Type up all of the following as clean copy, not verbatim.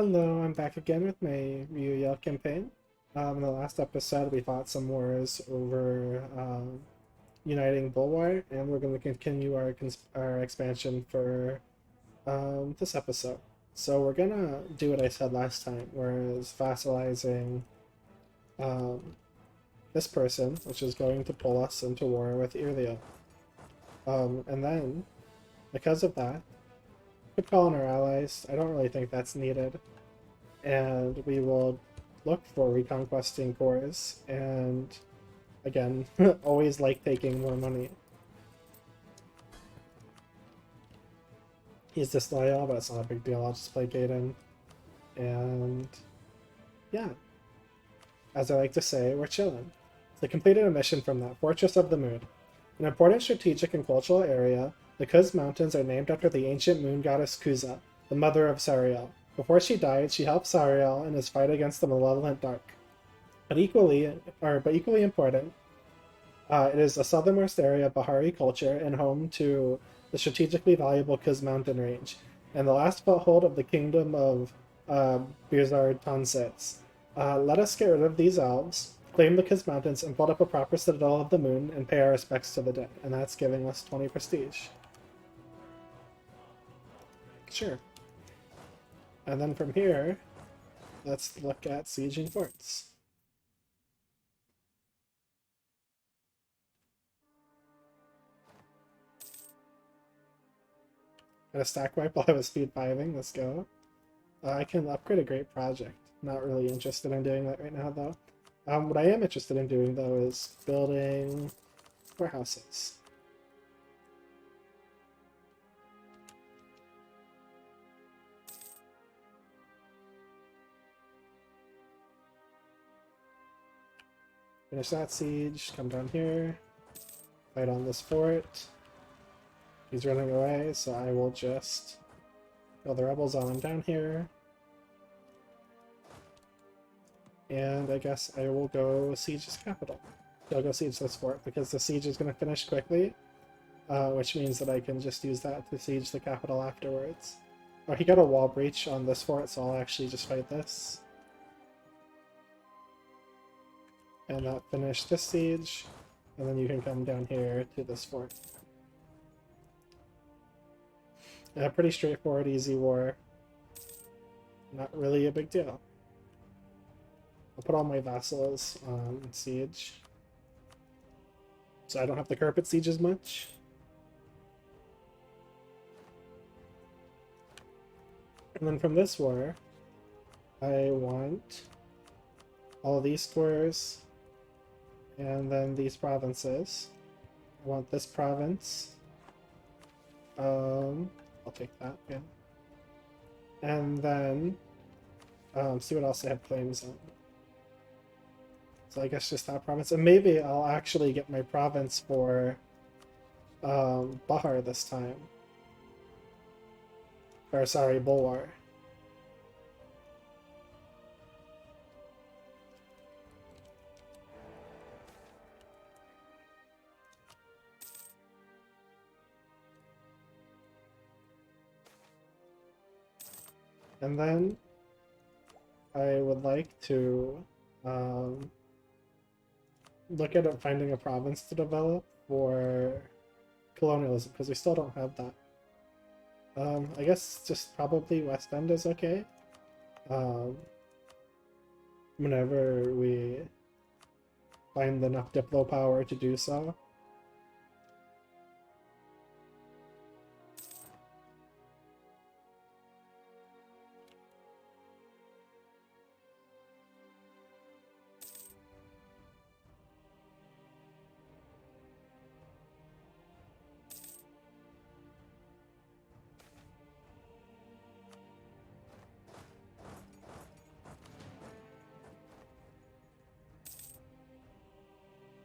Hello, I'm back again with my Re-Uyel campaign. In the last episode, we fought some wars over uniting Bulwar, and we're going to continue our expansion for this episode. So we're gonna do what I said last time, whereas vassalizing um, this person, which is going to pull us into war with Irlia. And then, because of that, we could call in our allies. I don't really think that's needed. And we will look for reconquesting cores, and again, always like taking more money. He's disloyal, but it's not a big deal. I'll just play Gaiden. And yeah, as I like to say, we're chilling. They completed a mission from that Fortress of the Moon. An important strategic and cultural area, the Kuz Mountains are named after the ancient moon goddess Kuza, the mother of Sariel. Before she died, she helped Sariel in his fight against the malevolent Dark. But equally important, it is a southernmost area of Bahari culture and home to the strategically valuable Kuz mountain range, and the last foothold of the kingdom of Birzard Tonsets. Let us get rid of these elves, claim the Kuz mountains, and build up a proper citadel of the moon, and pay our respects to the dead. And that's giving us 20 prestige. Sure. And then from here, let's look at sieging forts. Got a stack wipe while I was speed 5ing. Let's go. I can upgrade a great project. Not really interested in doing that right now, though. What I am interested in doing, though, is building warehouses. Finish that siege, come down here, fight on this fort. He's running away, so I will just kill the rebels on down here. And I guess I will go siege his capital. I'll go siege this fort, because the siege is going to finish quickly, which means that I can just use that to siege the capital afterwards. Oh, he got a wall breach on this fort, so I'll actually just fight this. And that finished this siege, and then you can come down here to this fort. A pretty straightforward, easy war. Not really a big deal. I'll put all my vassals on siege, so I don't have to carpet siege as much. And then from this war, I want all of these squares, and then these provinces. I want this province. I'll take that, yeah. And then, see what else I have claims on. So I guess just that province. And maybe I'll actually get my province for Bahar this time. Or sorry, Bulwar. And then I would like to look at finding a province to develop for colonialism, because we still don't have that. I guess just probably West End is okay. Whenever we find enough Diplo power to do so.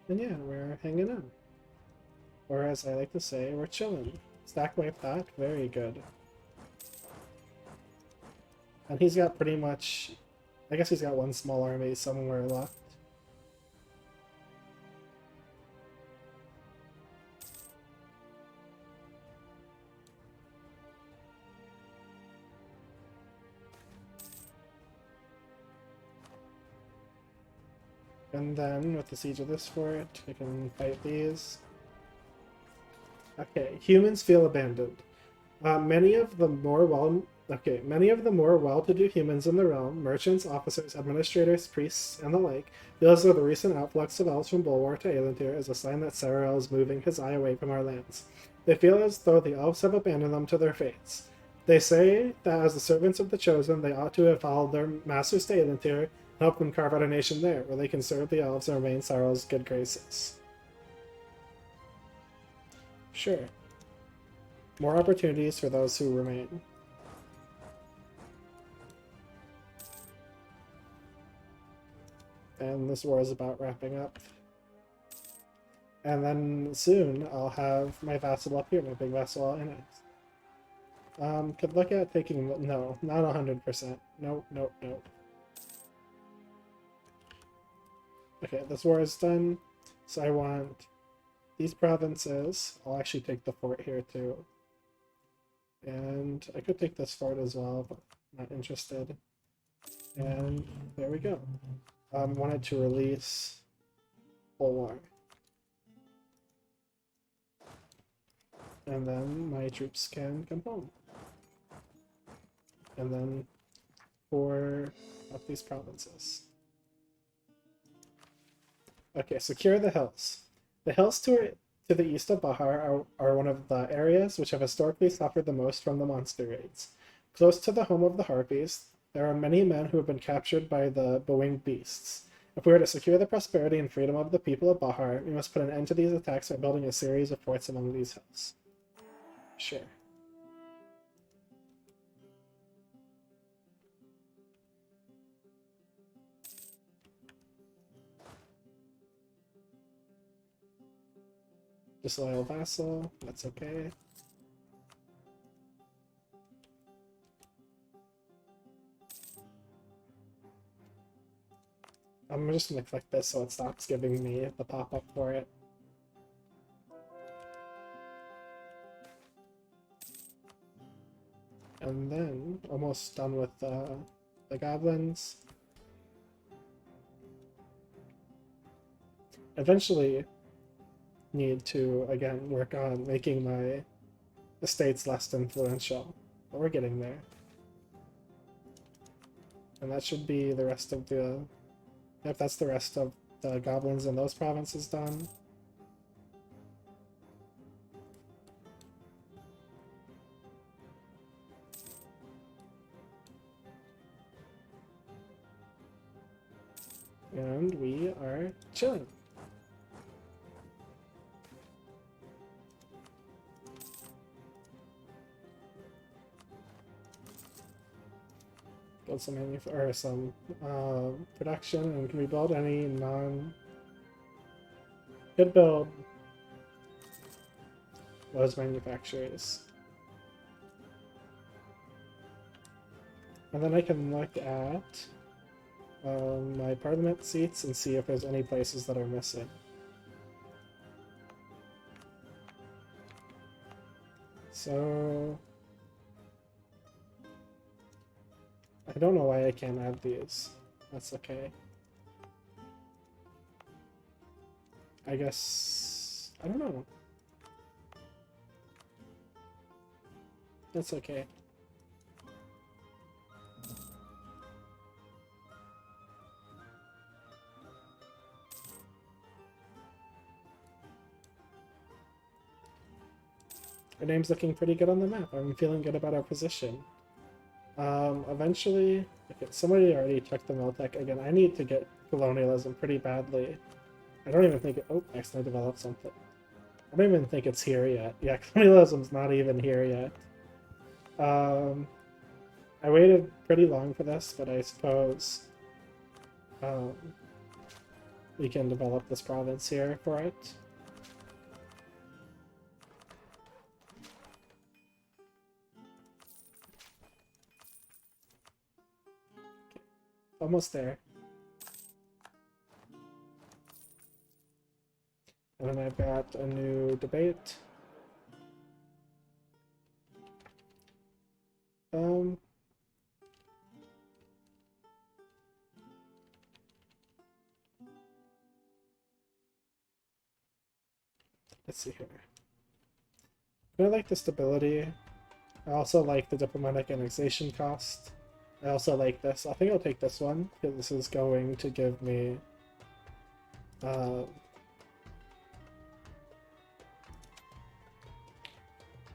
And yeah, we're hanging out. Or as I like to say, we're chilling. Stack wipe that, very good. And he's got pretty much, I guess he's got one small army somewhere left. And then, with the siege of this fort, we can fight these. Okay, humans feel abandoned. Many of the more well-to-do humans in the realm, merchants, officers, administrators, priests, and the like, feel as though the recent outflux of elves from Bulwar to Elantir is a sign that Sarael is moving his eye away from our lands. They feel as though the elves have abandoned them to their fates. They say that as the servants of the Chosen, they ought to have followed their masters to Elantir and help them carve out a nation there, where they can serve the elves and remain Sarael's good graces. Sure. More opportunities for those who remain. And this war is about wrapping up. And then soon I'll have my vassal up here, my big vassal annex. Could look at taking, no, not 100%. Nope, nope, nope. Okay, this war is done, so I want these provinces. I'll actually take the fort here too. And I could take this fort as well, but not interested. And there we go. Wanted to release Bulwar. And then my troops can come home. And then for up these provinces. Okay, secure the hills. The hills to the east of Bahar are one of the areas which have historically suffered the most from the monster raids. Close to the home of the Harpies, there are many men who have been captured by the bewinged beasts. If we are to secure the prosperity and freedom of the people of Bahar, we must put an end to these attacks by building a series of forts among these hills. Sure. Disloyal vassal, that's okay. I'm just gonna click this so it stops giving me the pop-up for it. And then, almost done with the goblins. Eventually, need to, again, work on making my estates less influential. But we're getting there. And that should be the rest of the... Yep, that's the rest of the goblins in those provinces done. And we are chilling. Build some production, and can we build any could build those manufacturers. And then I can look at my parliament seats and see if there's any places that are missing. So I don't know why I can't add these. That's okay. I guess... I don't know. That's okay. Our name's looking pretty good on the map. I'm feeling good about our position. Eventually, okay, somebody already took the Miltech again. I need to get colonialism pretty badly. I don't even think oh, I accidentally developed something. I don't even think it's here yet. Yeah, colonialism's not even here yet. I waited pretty long for this, but I suppose we can develop this province here for it. Almost there. And then I've got a new debate. let's see here. I like the stability. I also like the diplomatic annexation cost. I also like this. I think I'll take this one because this is going to give me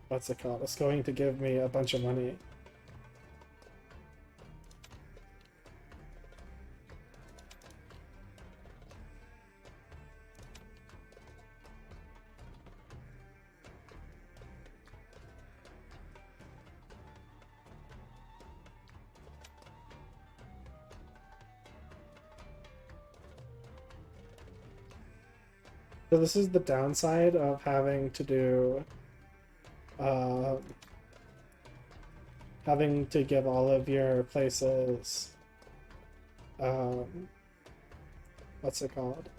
what's it called? It's going to give me a bunch of money. So this is the downside of having to do, having to give all of your places, what's it called?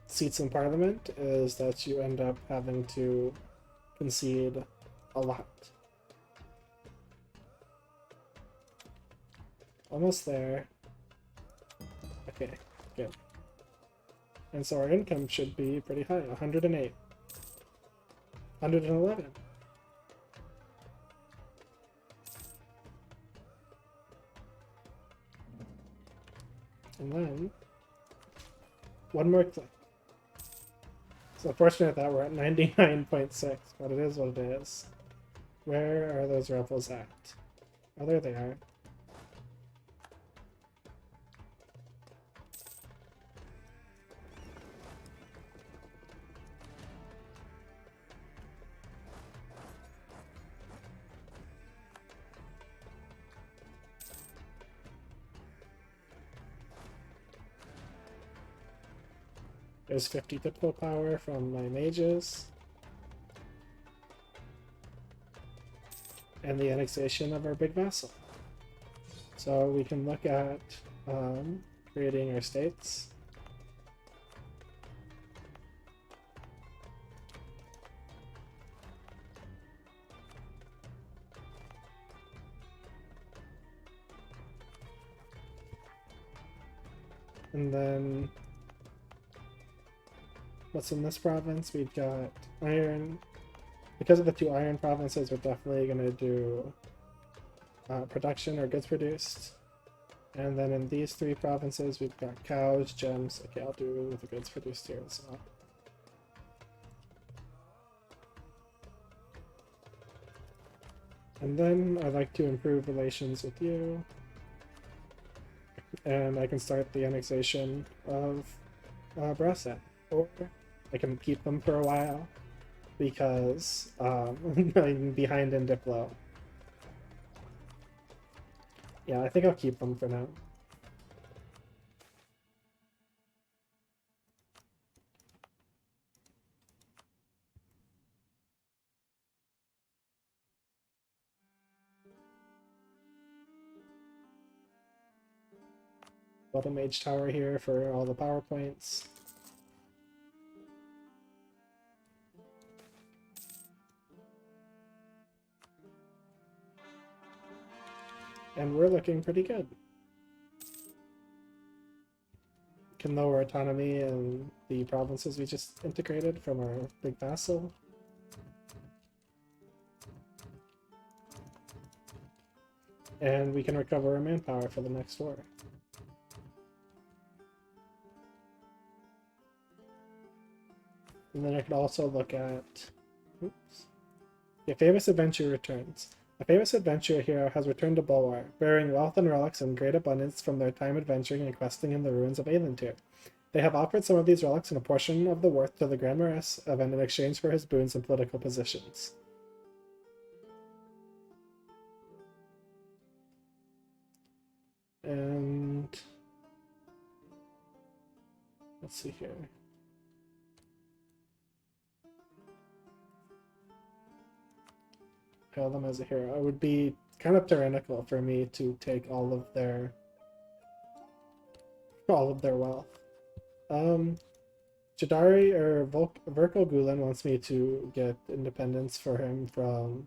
Seats in Parliament, is that you end up having to concede a lot. Almost there. Okay, good. And so our income should be pretty high, 108. 111. And then, one more click. It's unfortunate that we're at 99.6, but it is what it is. Where are those rebels at? Oh, there they are. There's 50 typical power from my mages. And the annexation of our big vassal. So we can look at creating our states. And then what's in this province? We've got iron. Because of the 2 iron provinces, we're definitely going to do production or goods produced. And then in these 3 provinces, we've got cows, gems. Okay, I'll do the goods produced here as well. And then I'd like to improve relations with you. And I can start the annexation of Brasset. Or I can keep them for a while because I'm behind in Diplo. Yeah, I think I'll keep them for now. Build a mage tower here for all the PowerPoints. And we're looking pretty good. Can lower autonomy in the provinces we just integrated from our big vassal. And we can recover our manpower for the next war. And then I could also look at, oops. A famous adventure returns. A famous adventurer hero has returned to Bulwar, bearing wealth and relics in great abundance from their time adventuring and questing in the ruins of Aelintir. They have offered some of these relics and a portion of the worth to the Grand Marais event in exchange for his boons and political positions. And let's see here. Hail them as a hero. It would be kind of tyrannical for me to take all of their wealth. Jadari or Verkal Gulen wants me to get independence for him from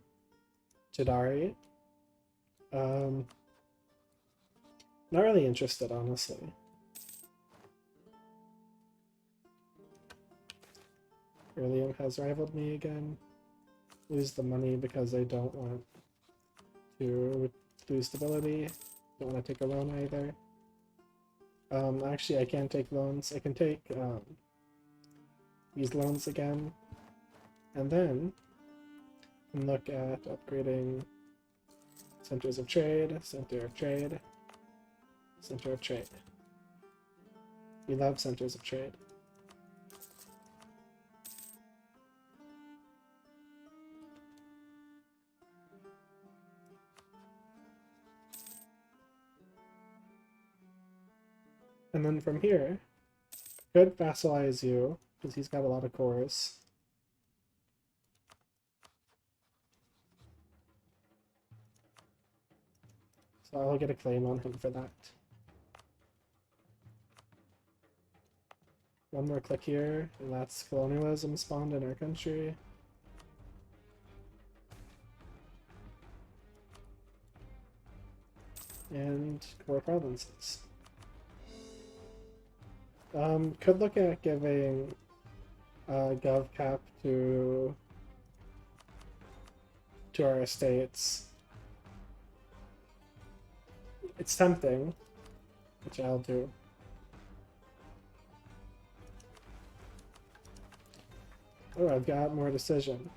Jadari. Not really interested, honestly. Earlium has rivaled me again. Lose the money because I don't want to lose stability. Don't want to take a loan either. Actually, I can take loans. I can take these loans again. And then look at upgrading centers of trade, center of trade, center of trade. We love centers of trade. And then from here, could vassalize you, because he's got a lot of cores. So I'll get a claim on him for that. One more click here, and that's colonialism spawned in our country. And core provinces. Could look at giving gov cap to our estates. It's tempting, which I'll do. Oh, I've got more decision.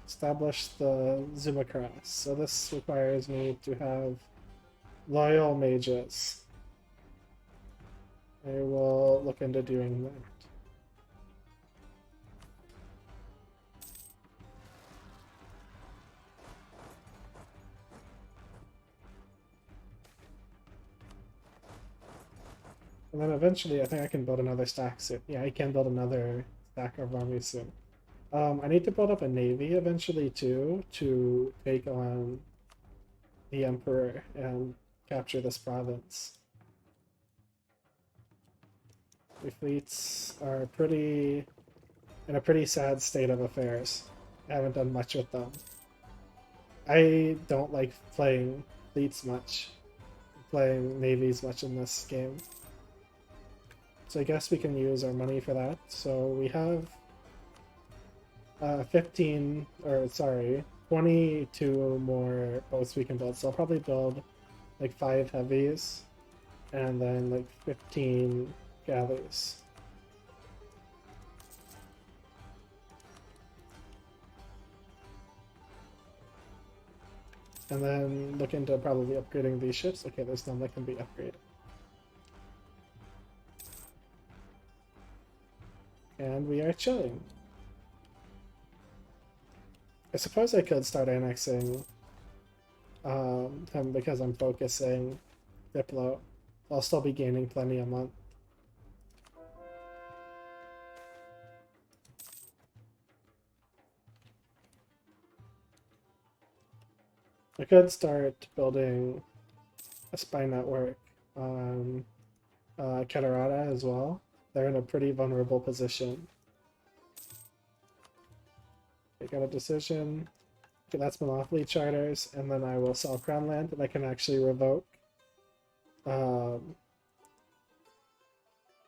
Establish the Zuma cross. So this requires me to have loyal mages. I will look into doing that. And then eventually I think I can build another stack soon. Yeah, I can build another stack of armies soon. I need to build up a navy eventually too, to take on the Emperor and capture this province. The fleets are in a pretty sad state of affairs. I haven't done much with them. I don't like playing fleets much, playing navies much in this game. So I guess we can use our money for that. So we have 22 more boats we can build. So I'll probably build like 5 heavies and then like 15 galleys. And then look into probably upgrading these ships. Okay, there's none that can be upgraded. And we are chilling. I suppose I could start annexing him because I'm focusing Diplo. I'll still be gaining plenty a month. I could start building a spy network on Catarata as well. They're in a pretty vulnerable position. I got a decision. Okay, that's monopoly charters, and then I will sell crown land, and I can actually revoke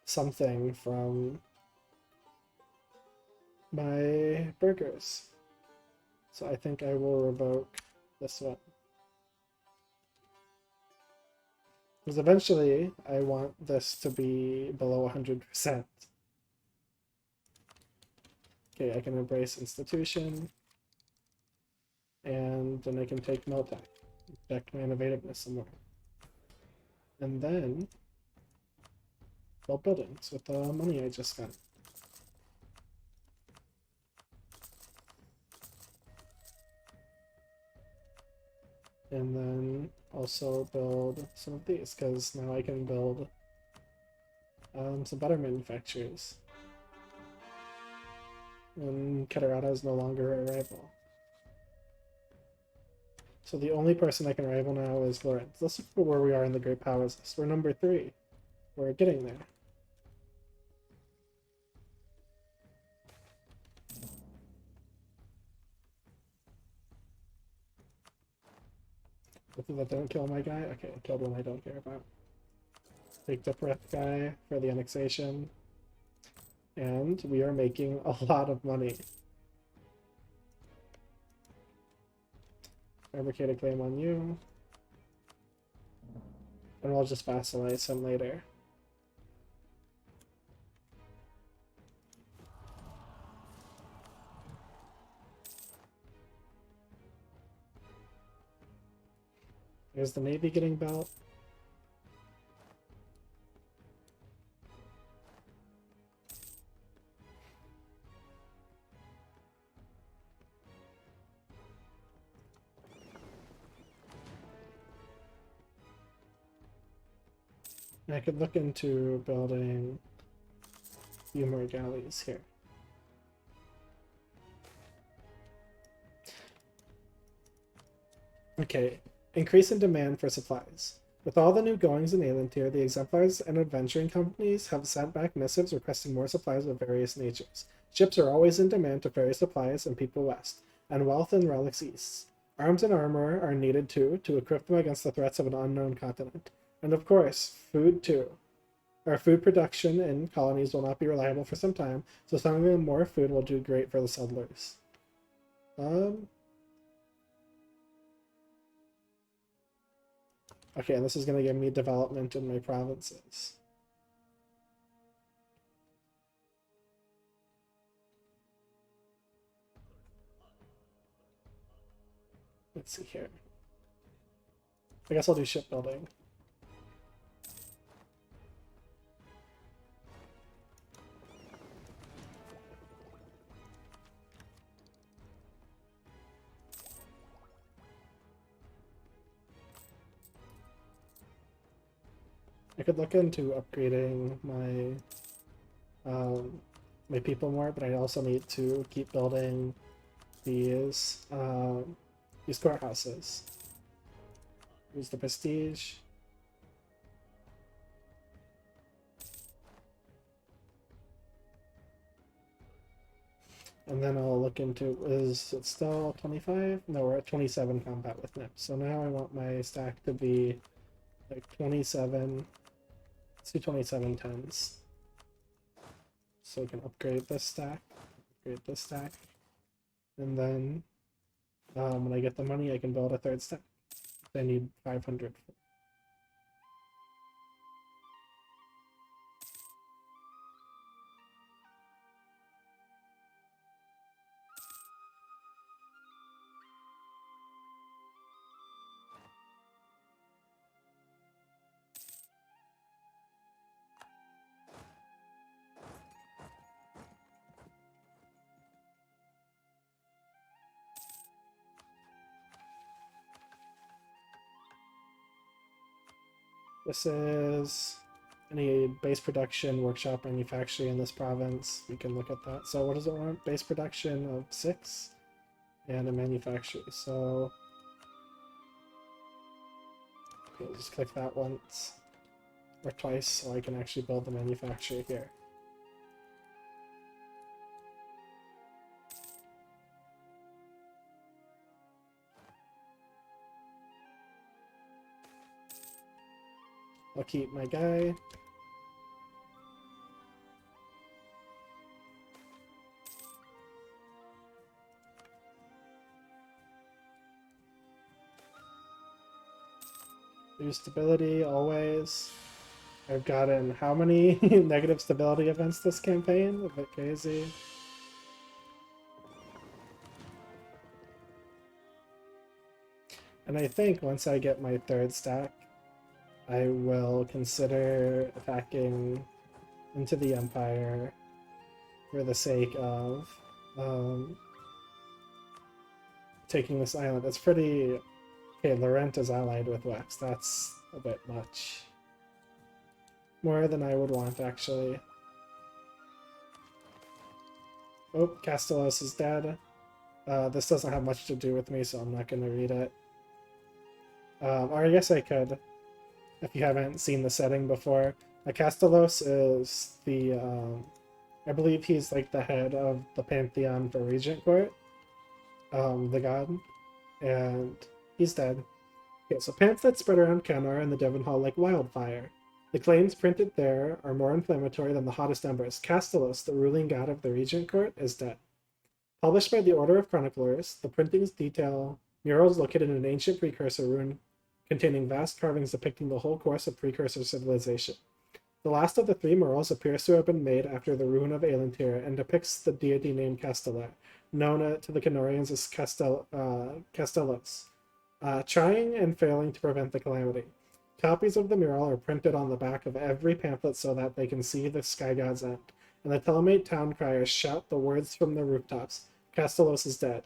something from my burgers. So I think I will revoke this one. Because eventually I want this to be below 100%. Okay, I can embrace institution. And then I can take Miltech. Check my innovativeness some more. And then build buildings with the money I just spent. And then also build some of these, because now I can build some better manufacturers. And Catarata is no longer a rival. So the only person I can rival now is Lawrence. Let's look at where we are in the Great Powers list. We're number 3. We're getting there. Hopefully that don't kill my guy. Okay, I killed one I don't care about. Take the breath guy for the annexation. And we are making a lot of money. Fabricate a claim on you. And we'll just vassalize him later. There's the Navy getting built. I could look into building a few more galleys here. Okay, increase in demand for supplies. With all the new goings in Aelantir, the exemplars and adventuring companies have sent back missives requesting more supplies of various natures. Ships are always in demand to ferry supplies and people west, and wealth and relics east. Arms and armor are needed too, to equip them against the threats of an unknown continent. And of course, food too. Our food production in colonies will not be reliable for some time, so sending more food will do great for the settlers. Okay, and this is going to give me development in my provinces. Let's see here. I guess I'll do shipbuilding. I could look into upgrading my people more, but I also need to keep building these courthouses. Use the prestige. And then I'll look into, is it still 25? No, we're at 27 combat with NIP. So now I want my stack to be like 27. Let's do 27 tens. So we can upgrade this stack, and then when I get the money, I can build a third stack. I need 500 for. This is any base production, workshop, manufacturing in this province. We can look at that. So what does it want? Base production of 6 and a manufacturing. So okay, just click that once or twice so I can actually build the manufacturer here. I'll keep my guy. Lose stability always. I've gotten how many negative stability events this campaign? A bit crazy. And I think once I get my third stack, I will consider attacking into the Empire for the sake of taking this island. It's pretty... Okay, Laurent is allied with Wex. That's a bit much. More than I would want, actually. Oh, Castellos is dead. This doesn't have much to do with me, so I'm not going to read it. Or I guess I could, if you haven't seen the setting before. Castellos is the, I believe he's like the head of the pantheon for Regent Court, the god, and he's dead. Okay, so pamphlets spread around Kennar and the Devon Hall like wildfire. The claims printed there are more inflammatory than the hottest embers. Castellos, the ruling god of the regent court, is dead. Published by the Order of Chroniclers, the printings detail murals located in an ancient precursor ruin containing vast carvings depicting the whole course of precursor civilization. The last of the three murals appears to have been made after the ruin of Elantir and depicts the deity named Castellar, known to the Canorians as Castellos, trying and failing to prevent the calamity. Copies of the mural are printed on the back of every pamphlet so that they can see the sky god's end, and the Telemate town criers shout the words from the rooftops, Castellos is dead.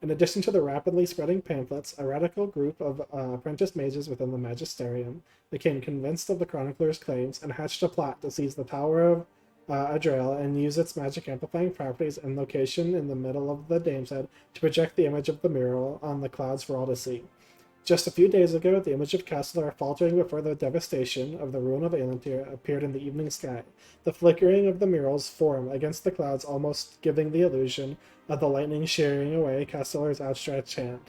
In addition to the rapidly spreading pamphlets, a radical group of apprentice mages within the Magisterium became convinced of the chronicler's claims and hatched a plot to seize the Tower of Adrael and use its magic amplifying properties and location in the middle of the Dame's Head to project the image of the mural on the clouds for all to see. Just a few days ago, the image of Castellar faltering before the devastation of the ruin of Elantir appeared in the evening sky, the flickering of the mural's form against the clouds almost giving the illusion of the lightning shearing away Castellar's outstretched hand.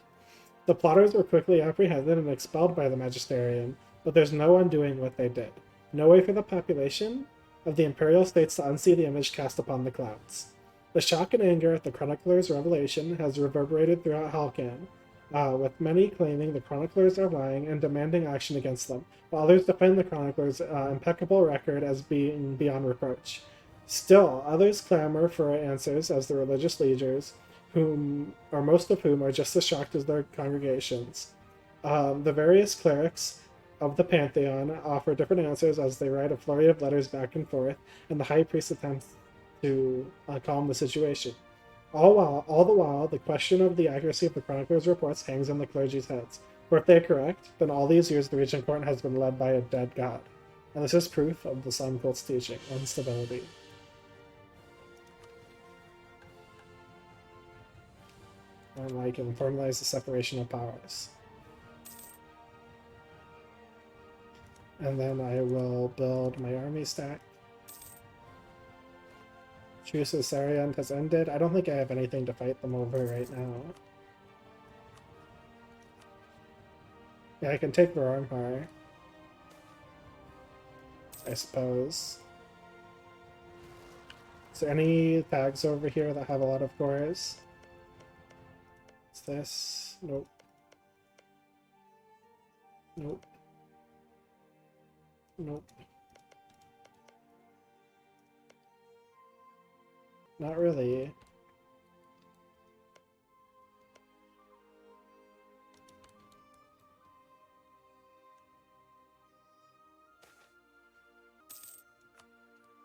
The plotters were quickly apprehended and expelled by the Magisterium, but there's no undoing what they did. No way for the population of the Imperial States to unsee the image cast upon the clouds. The shock and anger at the chronicler's revelation has reverberated throughout Halkan, with many claiming the chroniclers are lying and demanding action against them, while others defend the chroniclers' impeccable record as being beyond reproach. Still, others clamor for answers as the religious leaders, most of whom are just as shocked as their congregations. The various clerics of the Pantheon offer different answers as they write a flurry of letters back and forth, and the high priest attempts to calm the situation. All the while, the question of the accuracy of the chroniclers' reports hangs on the clergy's heads. For if they are correct, then all these years the regent court has been led by a dead god. And this is proof of the Sun cult's teaching on stability. And I can formalize the separation of powers. And then I will build my army stack. Truce with Sariant has ended. I don't think I have anything to fight them over right now. Yeah, I can take Varanhar, I suppose. Is there any tags over here that have a lot of cores? Is this? Nope. Nope. Nope. Not really.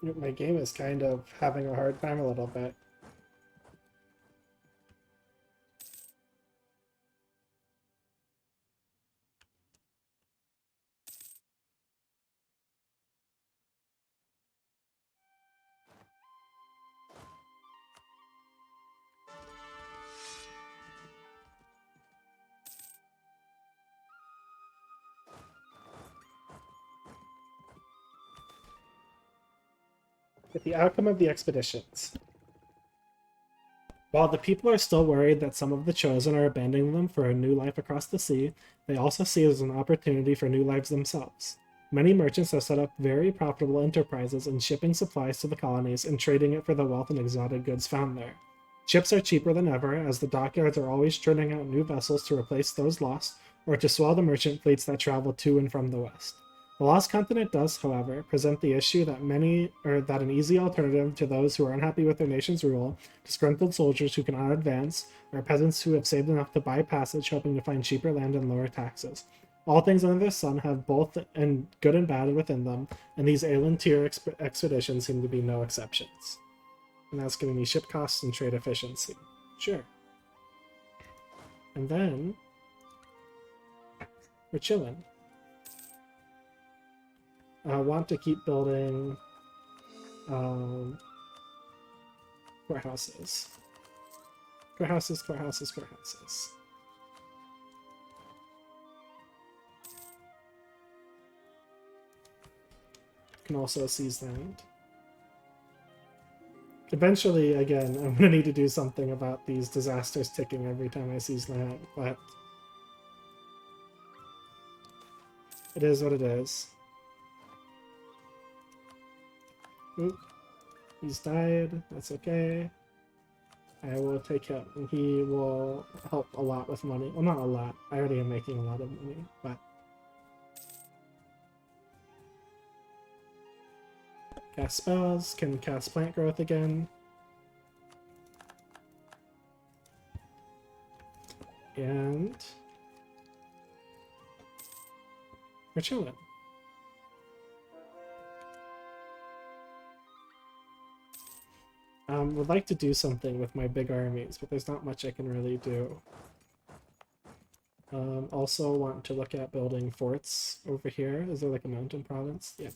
My game is kind of having a hard time a little bit. With the outcome of the expeditions. While the people are still worried that some of the Chosen are abandoning them for a new life across the sea, they also see it as an opportunity for new lives themselves. Many merchants have set up very profitable enterprises in shipping supplies to the colonies and trading it for the wealth and exotic goods found there. Ships are cheaper than ever, as the dockyards are always churning out new vessels to replace those lost, or to swell the merchant fleets that travel to and from the west. The Lost Continent does, however, present the issue that that an easy alternative to those who are unhappy with their nation's rule, disgruntled soldiers who cannot advance, or peasants who have saved enough to buy passage hoping to find cheaper land and lower taxes. All things under the sun have both and good and bad within them, and these Elantir expeditions seem to be no exceptions. And that's giving me ship costs and trade efficiency. Sure. And then we're chilling. I want to keep building courthouses. Courthouses. Can also seize land. Eventually, again, I'm going to need to do something about these disasters ticking every time I seize land, but it is what it is. Oop, he's died. That's okay. I will take him, and he will help a lot with money. Well, not a lot. I already am making a lot of money, but... Cast spells, can cast plant growth again. And... we're chilling. Would like to do something with my big armies, but there's not much I can really do. Also want to look at building forts over here. Is there like a mountain province? Yeah.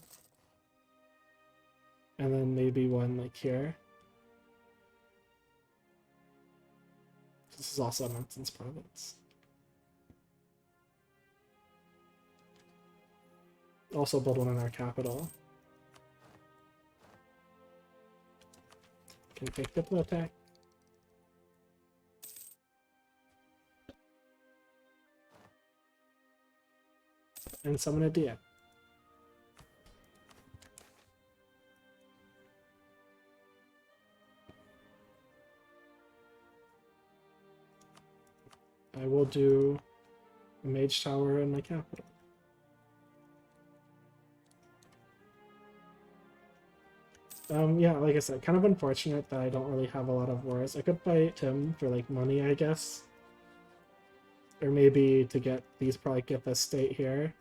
And then maybe one like here. This is also a mountains province. Also build one in our capital. Can take the blow attack. And summon a Dia. I will do a mage tower in my capital. Yeah, like I said, kind of unfortunate that I don't really have a lot of wars. I could fight him for like money, I guess. Or maybe to get these, probably get this state here.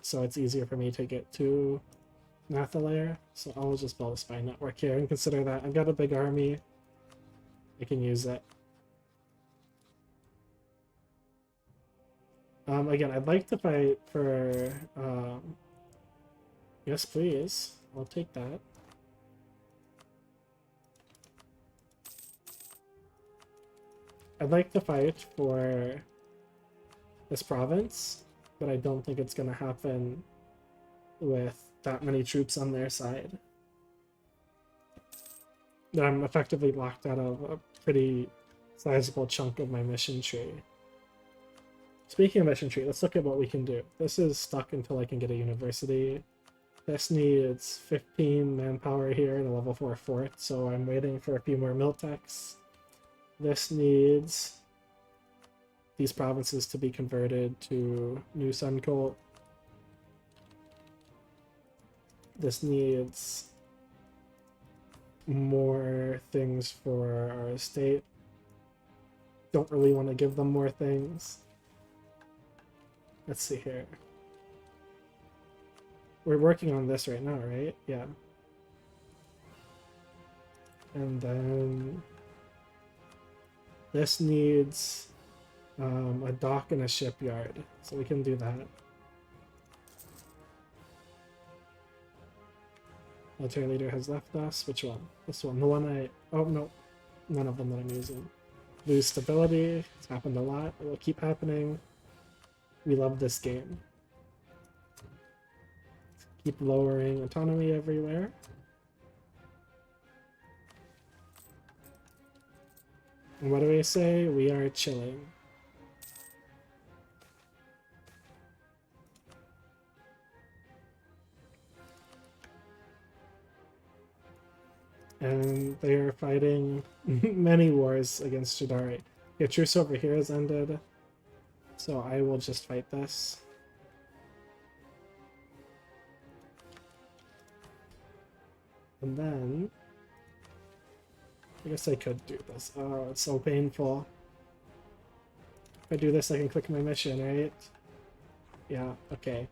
So it's easier for me to get to Nathalair. So I'll just build a spy network here and consider that. I've got a big army. I can use it. Again, I'd like to fight for... yes, please. I'll take that. I'd like to fight for this province, but I don't think it's going to happen with that many troops on their side. I'm effectively locked out of a pretty sizable chunk of my mission tree. Speaking of mission tree, let's look at what we can do. This is stuck until I can get a university. This needs 15 manpower here and a level 4 fort, so I'm waiting for a few more Miltex. This needs these provinces to be converted to New Sun Cult. This needs more things for our estate. Don't really want to give them more things. Let's see here. We're working on this right now, right? Yeah. And then this needs a dock and a shipyard, so we can do that. Military leader has left us. Which one? This one. The one I... oh, no. None of them that I'm using. Lose stability. It's happened a lot. It will keep happening. We love this game. Keep lowering autonomy everywhere. And what do we say? We are chilling. And they are fighting many wars against Shadari. Yeah, truce over here has ended. So I will just fight this. And then... I guess I could do this. Oh, it's so painful. If I do this, I can click my mission, right? Yeah, okay.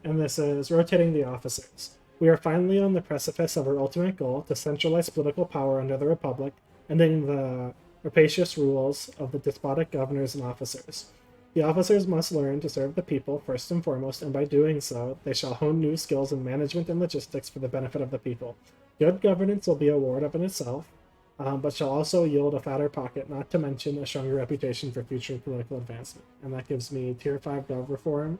And this is rotating the officers. We are finally on the precipice of our ultimate goal to centralize political power under the Republic, ending the rapacious rules of the despotic governors and officers. The officers must learn to serve the people first and foremost, and by doing so, they shall hone new skills in management and logistics for the benefit of the people. Good governance will be a reward of in itself, but shall also yield a fatter pocket, not to mention a stronger reputation for future political advancement. And that gives me Tier 5 Gov reform,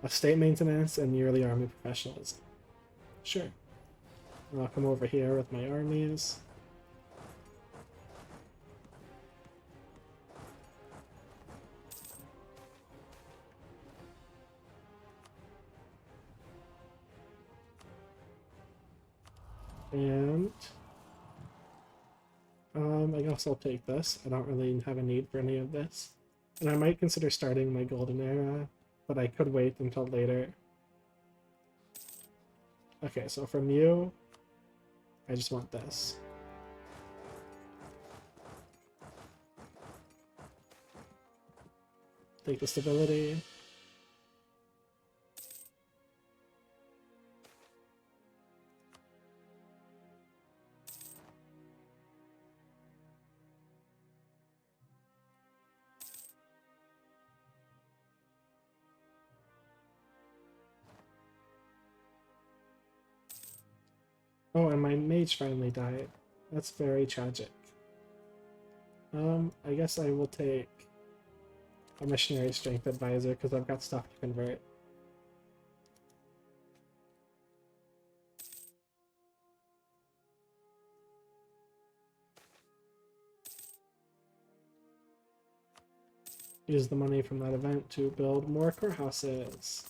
estate maintenance, and yearly army professionalism. Sure. I'll come over here with my armies. And I guess I'll take this. I don't really have a need for any of this. And I might consider starting my golden era, but I could wait until later. Okay, so from you, I just want this. Take the stability. Oh, and my mage finally died. That's very tragic. I guess I will take a missionary strength advisor because I've got stuff to convert. Use the money from that event to build more courthouses.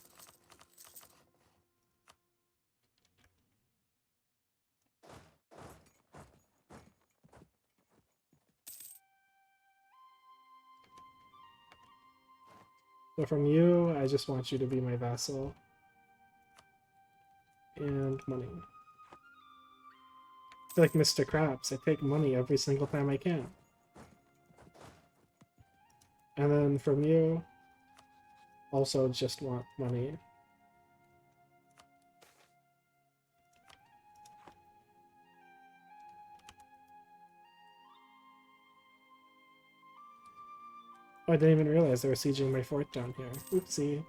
So from you, I just want you to be my vassal. And money. I feel like Mr. Krabs. I take money every single time I can. And then from you, also just want money. Oh, I didn't even realize they were sieging my fort down here. Oopsie.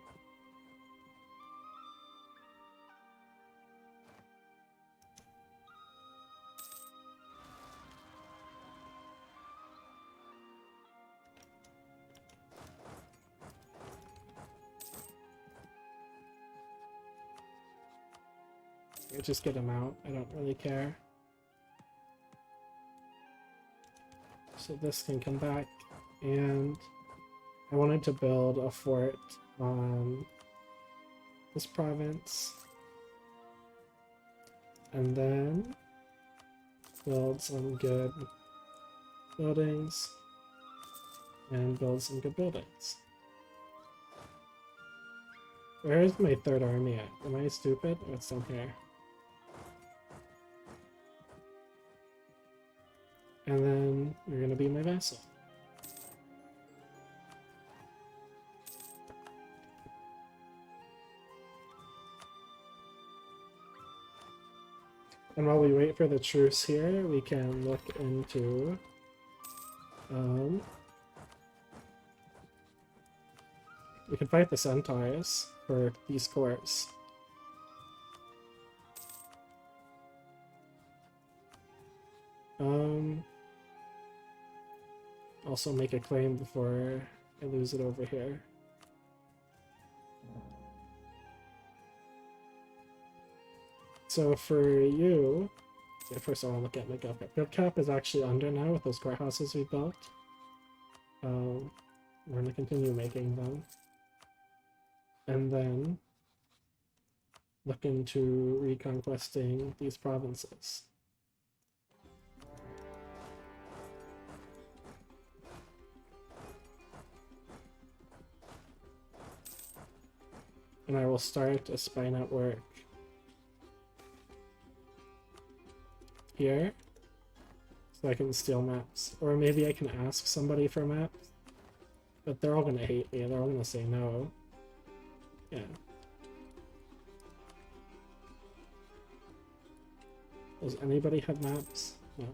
I just get them out. I don't really care. So this can come back, and I wanted to build a fort on this province, and then build some good buildings, and build some good buildings. Where is my third army at? Am I stupid? Oh, it's down here. And then you're gonna be my vassal. And while we wait for the truce here, we can look into we can fight the centaurs for these cores. Also make a claim before I lose it over here. So for you, first I want to look at my gut cap. Gut cap is actually under now with those courthouses we built. We're going to continue making them. And then look into reconquesting these provinces. And I will start a spy network here so I can steal maps. Or maybe I can ask somebody for maps. But they're all gonna hate me, they're all gonna say no. Yeah. Does anybody have maps? No.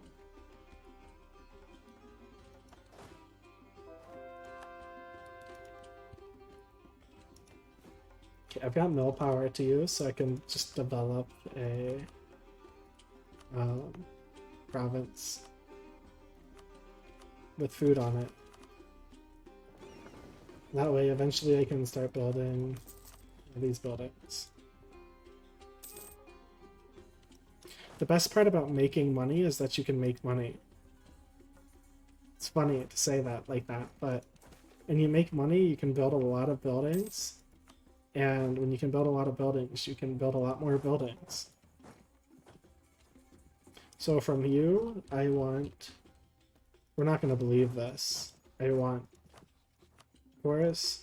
Okay, I've got mill power to use, so I can just develop a province with food on it. That way, eventually I can start building these buildings. The best part about making money is that you can make money. It's funny to say that like that, but when you make money, you can build a lot of buildings. And when you can build a lot of buildings, you can build a lot more buildings. So from you, I want... We're not going to believe this. I want chorus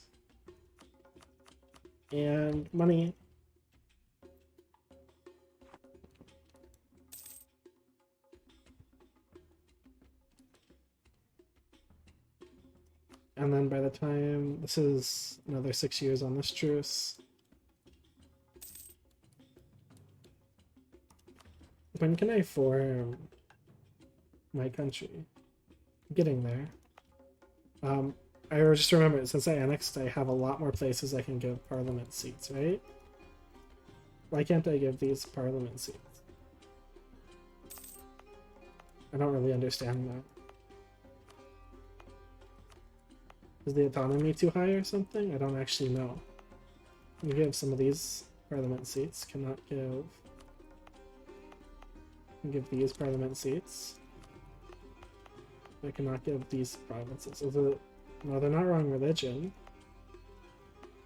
and money. And then by the time... This is another 6 years on this truce. When can I form my country? I'm getting there. I just remembered, since I annexed, I have a lot more places I can give parliament seats, right? Why can't I give these parliament seats? I don't really understand that. Is the autonomy too high or something? I don't actually know. Can you give some of these parliament seats? Cannot give... Give these parliament seats. I cannot give these provinces. No, they're not wrong religion.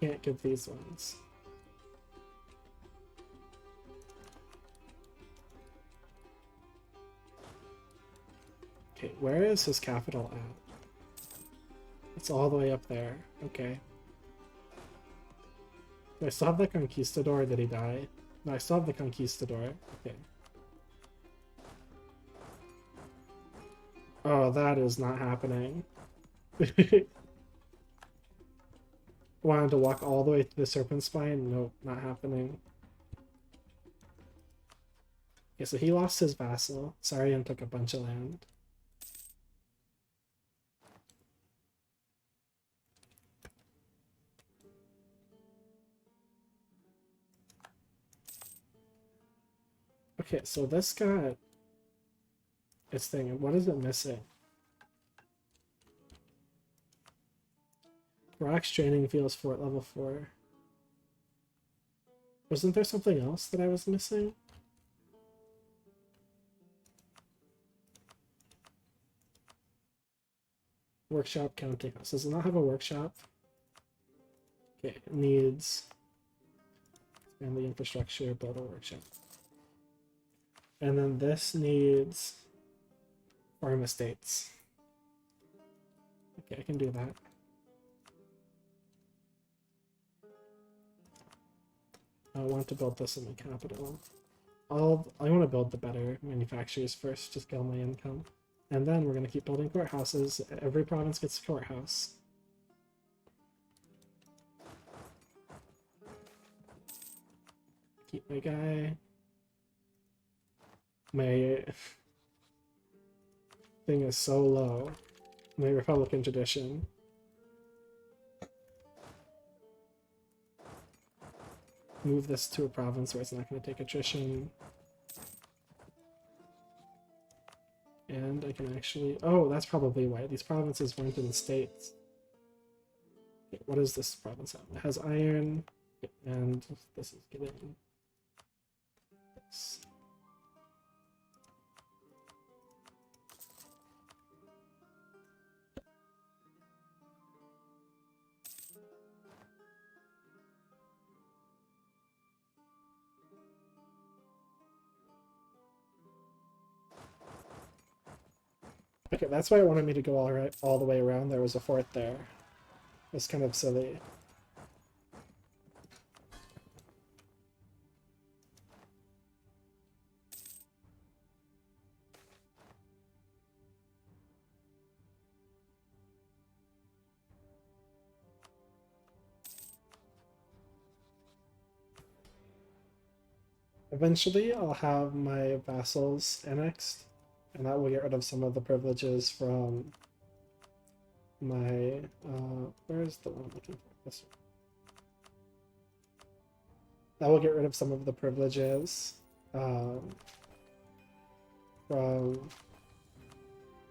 Can't give these ones. Okay, where is his capital at? It's all the way up there. Okay. Do I still have the Conquistador? Did he die? No, I still have the Conquistador. Okay. Oh, that is not happening. Wanted to walk all the way to the Serpent Spine? Nope, not happening. Okay, so he lost his vassal. Sorry, and took a bunch of land. Okay, so this got its thing. What is it missing? Rock's training feels fort level 4. Wasn't there something else that I was missing? Workshop counting house. Does it not have a workshop? Okay, it needs expand the infrastructure, build a workshop. And then this needs farm estates. Okay, I can do that. I want to build this in the capital. I want to build the better manufacturers first to scale my income. And then we're going to keep building courthouses. Every province gets a courthouse. Keep my guy. My thing is so low. My Republican tradition. Move this to a province where it's not going to take attrition. And I can actually... Oh, that's probably why. These provinces weren't in states. Okay, what does this province have? It has iron, and this is getting this. Okay, that's why it wanted me to go all the way around. There was a fort there. It's kind of silly. Eventually, I'll have my vassals annexed, and that will get rid of some of the privileges from my, where's the one I'm looking for? This one. That will get rid of some of the privileges from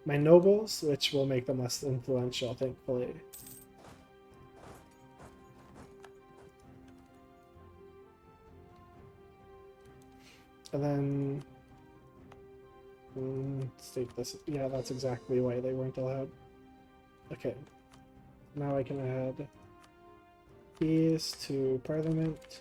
my nobles, which will make them less influential, thankfully. And then state this. Yeah, that's exactly why they weren't allowed. Okay. Now I can add these to Parliament.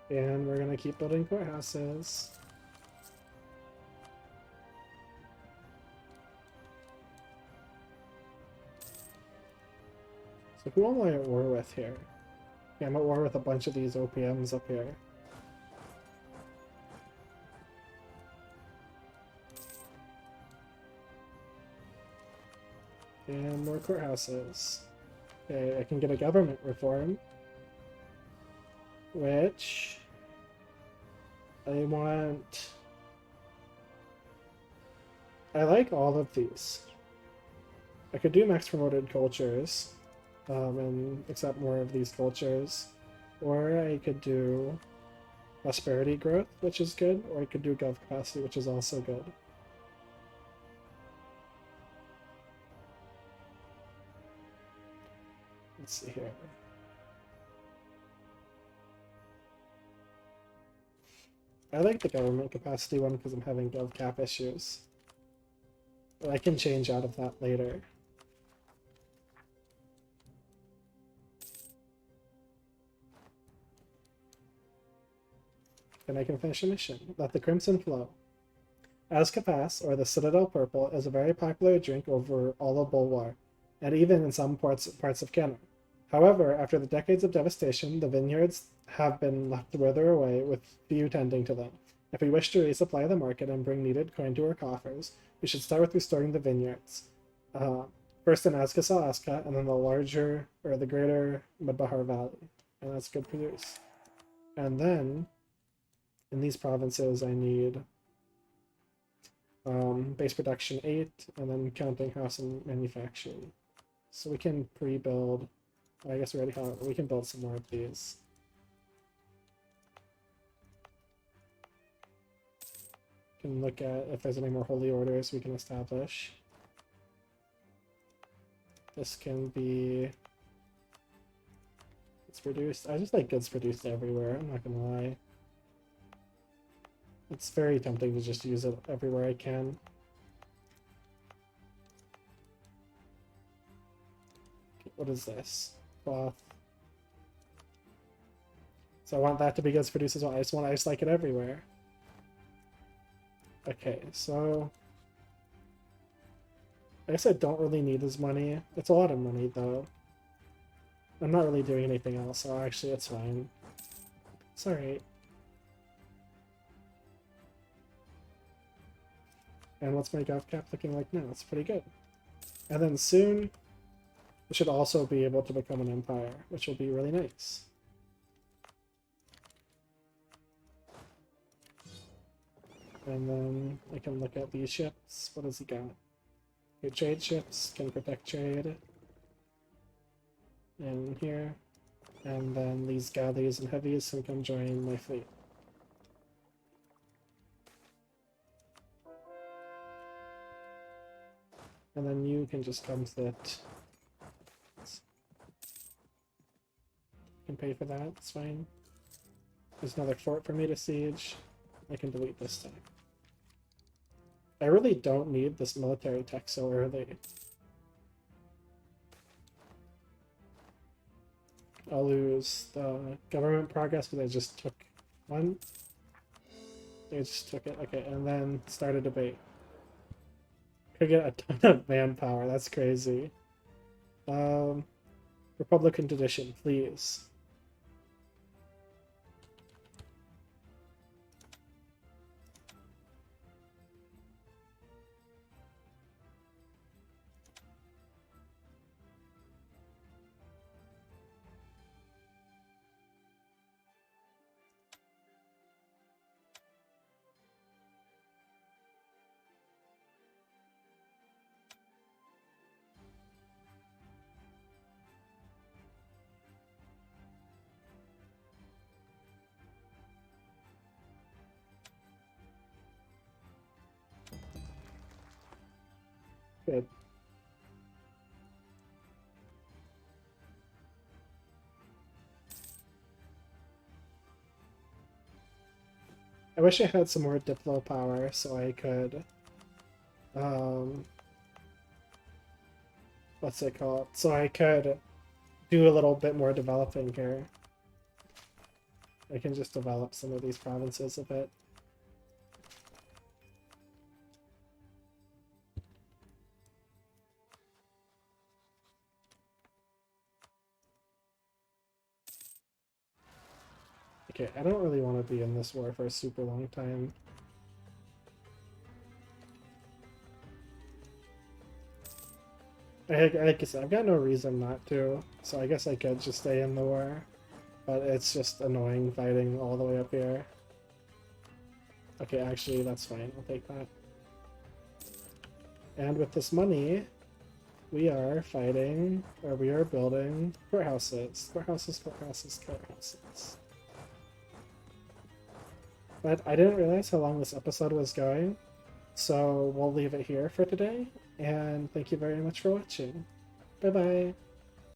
And we're gonna keep building courthouses. So who am I at war with here? Yeah, I'm at war with a bunch of these OPMs up here. And more courthouses. Okay, I can get a government reform. Which... I want... I like all of these. I could do max promoted cultures. And accept more of these cultures. Or I could do prosperity growth, which is good. Or I could do gov capacity, which is also good. Let's see here. I like the government capacity one because I'm having gov cap issues. But I can change out of that later. And I can finish a mission. Let the crimson flow. As Capace, or the Citadel Purple, is a very popular drink over all of Bulwar, and even in some parts of Canada. However, after the decades of devastation, the vineyards have been left wither away, with few tending to them. If we wish to resupply the market and bring needed coin to our coffers, we should start with restoring the vineyards. First in Azkasal Aska, and then the greater Mudbahar Valley. And that's good produce. And then, in these provinces, I need base production 8, and then counting house and manufacturing. So we can pre-build. I guess we already have. We can build some more of these. We can look at if there's any more holy orders we can establish. This can be. It's produced. I just like goods produced everywhere. I'm not gonna lie. It's very tempting to just use it everywhere I can. What is this? Cloth. So I want that to be goods produced as well. I just like it everywhere. Okay, so I guess I don't really need this money. It's a lot of money though. I'm not really doing anything else, so actually it's fine. It's alright. And what's my gov cap looking like now? It's pretty good. And then soon, we should also be able to become an empire, which will be really nice. And then I can look at these ships. What does he got? Okay, trade ships can protect trade. In here. And then these galleys and heavies can come join my fleet. And then you can just come to that. You can pay for that, it's fine. There's another fort for me to siege. I can delete this time. I really don't need this military tech so early. I'll lose the government progress because I just took one. I just took it, okay, and then start a debate. Could get a ton of manpower, that's crazy. Republican tradition, please. Good. I wish I had some more Diplo power so I could, what's it called? So I could do a little bit more developing here. I can just develop some of these provinces a bit. Okay, I don't really want to be in this war for a super long time. Like I said, I've got no reason not to, so I guess I could just stay in the war. But it's just annoying fighting all the way up here. Okay, actually, that's fine. I'll take that. And with this money, we are fighting, or we are building courthouses. Courthouses, courthouses, courthouses. But I didn't realize how long this episode was going, so we'll leave it here for today, and thank you very much for watching. Bye-bye!